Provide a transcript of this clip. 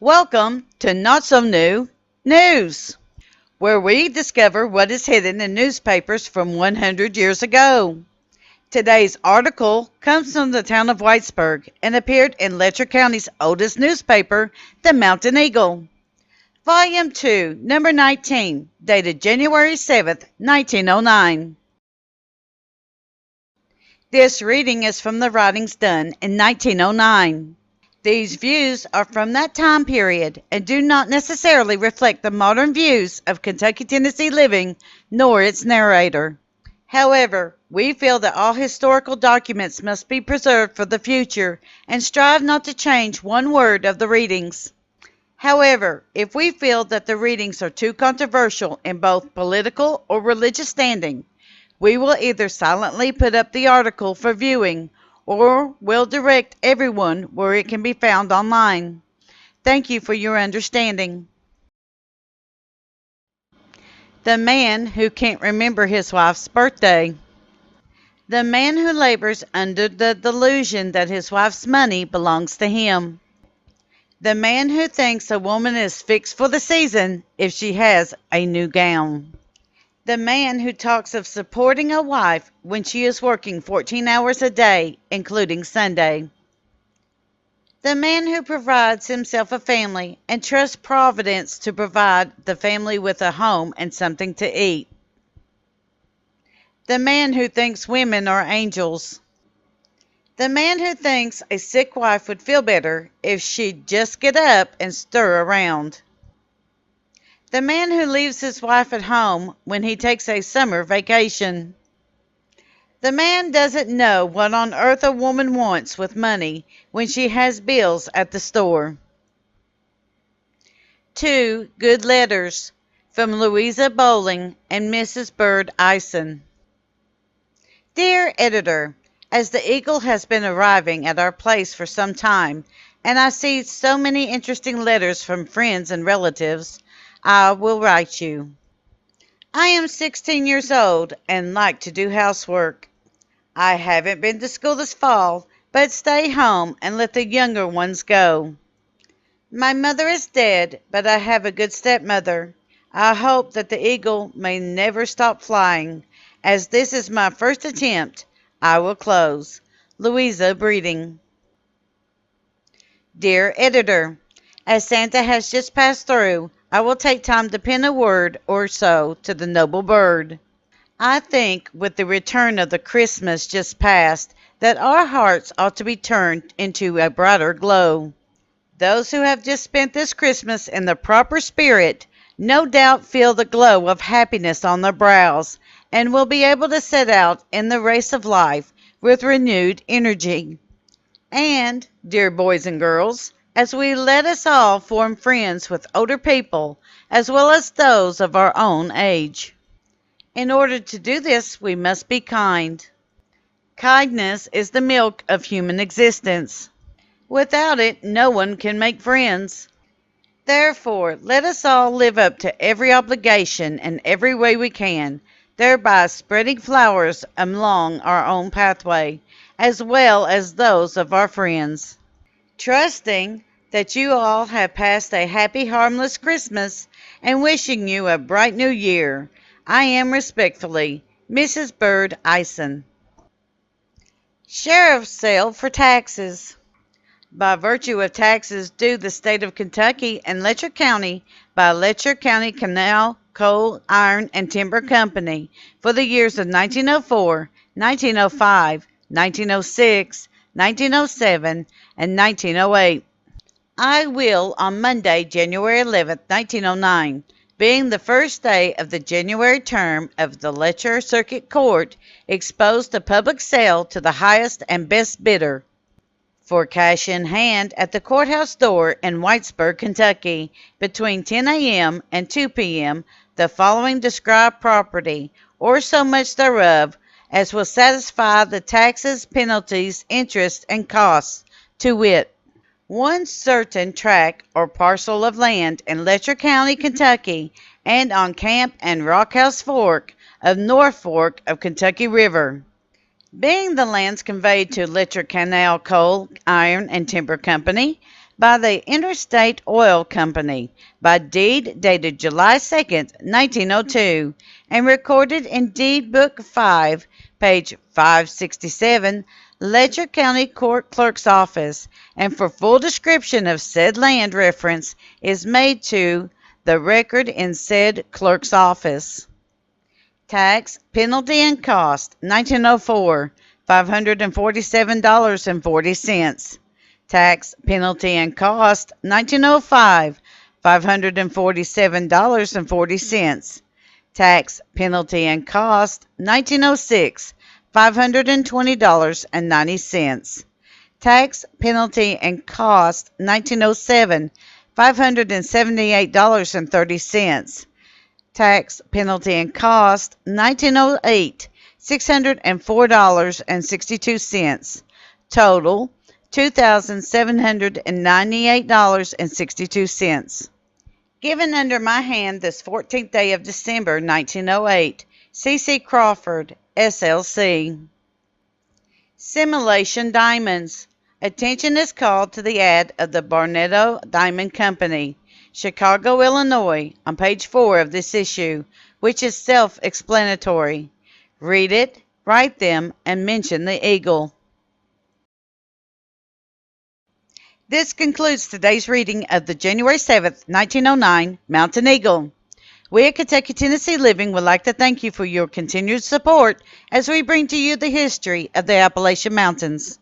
Welcome to Not So New News, where we discover what is hidden in newspapers from 100 years ago. Today's article comes from the town of Whitesburg and appeared in Letcher County's oldest newspaper, the Mountain Eagle. Volume 2, number 19, dated January 7th, 1909. This reading is from the writings done in 1909. These views are from that time period and do not necessarily reflect the modern views of Kentucky Tennessee living, nor its narrator. However, we feel that all historical documents must be preserved for the future and strive not to change one word of the readings. However, if we feel that the readings are too controversial in both political or religious standing, we will either silently put up the article for viewing or will direct everyone where it can be found online. Thank you for your understanding. The man who can't remember his wife's birthday. The man who labors under the delusion that his wife's money belongs to him. The man who thinks a woman is fixed for the season if she has a new gown. The man who talks of supporting a wife when she is working 14 hours a day, including Sunday. The man who provides himself a family and trusts Providence to provide the family with a home and something to eat. The man who thinks women are angels. The man who thinks a sick wife would feel better if she'd just get up and stir around. The man who leaves his wife at home when he takes a summer vacation. The man doesn't know what on earth a woman wants with money when she has bills at the store. 2 good letters from Louisa Bowling and Mrs. Bird Ison. Dear Editor, as the Eagle has been arriving at our place for some time, and I see so many interesting letters from friends and relatives, I will write you. I am 16 years old and like to do housework. I haven't been to school this fall, but stay home and let the younger ones go. My mother is dead, but I have a good stepmother. I hope that the Eagle may never stop flying. As this is my first attempt, I will close. Louisa Breeding. Dear Editor, as Santa has just passed through, I will take time to pen a word or so to the noble bird. I think with the return of the Christmas just past that our hearts ought to be turned into a brighter glow. Those who have just spent this Christmas in the proper spirit no doubt feel the glow of happiness on their brows and will be able to set out in the race of life with renewed energy. And, dear boys and girls, as we let us all form friends with older people as well as those of our own age. In order to do this, we must be kind. Kindness is the milk of human existence. Without it, no one can make friends. Therefore, let us all live up to every obligation in every way we can, thereby spreading flowers along our own pathway, as well as those of our friends. Trusting that you all have passed a happy, harmless Christmas, and wishing you a bright new year, I am respectfully, Mrs. Bird Ison. Sheriff's sale for taxes. By virtue of taxes due the state of Kentucky and Letcher County by Letcher County Canal, Coal, Iron, and Timber Company for the years of 1904, 1905, 1906, 1907, and 1908. I will on Monday, January 11, 1909, being the first day of the January term of the Letcher Circuit Court, expose the public sale to the highest and best bidder, for cash in hand at the courthouse door in Whitesburg, Kentucky, between 10 a.m. and 2 p.m., the following described property, or so much thereof, as will satisfy the taxes, penalties, interest, and costs, to wit, one certain tract or parcel of land in Letcher County, Kentucky, and on Camp and Rockhouse Fork of North Fork of Kentucky River. Being the lands conveyed to Letcher Canal Coal, Iron, and Timber Company by the Interstate Oil Company by deed dated July 2nd, 1902, and recorded in Deed Book 5, page 567, Letcher County Court Clerk's Office, and for full description of said land reference is made to the record in said clerk's office. Tax, penalty, and cost, 1904, $547.40. Tax, penalty, and cost, 1905, $547.40. Tax, penalty, and cost, 1906, $520.90. Tax, penalty, and cost, 1907, $578.30. Tax, penalty, and cost, 1908, $604.62. Total, $2,798.62. Given under my hand this 14th day of December, 1908. C.C. Crawford, SLC. Simulation Diamonds. Attention is called to the ad of the Barnetto Diamond Company, Chicago, Illinois, on page 4 of this issue, which is self-explanatory. Read it, write them, and mention the eagle. This concludes today's reading of the January 7th, 1909 Mountain Eagle. We at Kentucky Tennessee Living would like to thank you for your continued support as we bring to you the history of the Appalachian Mountains.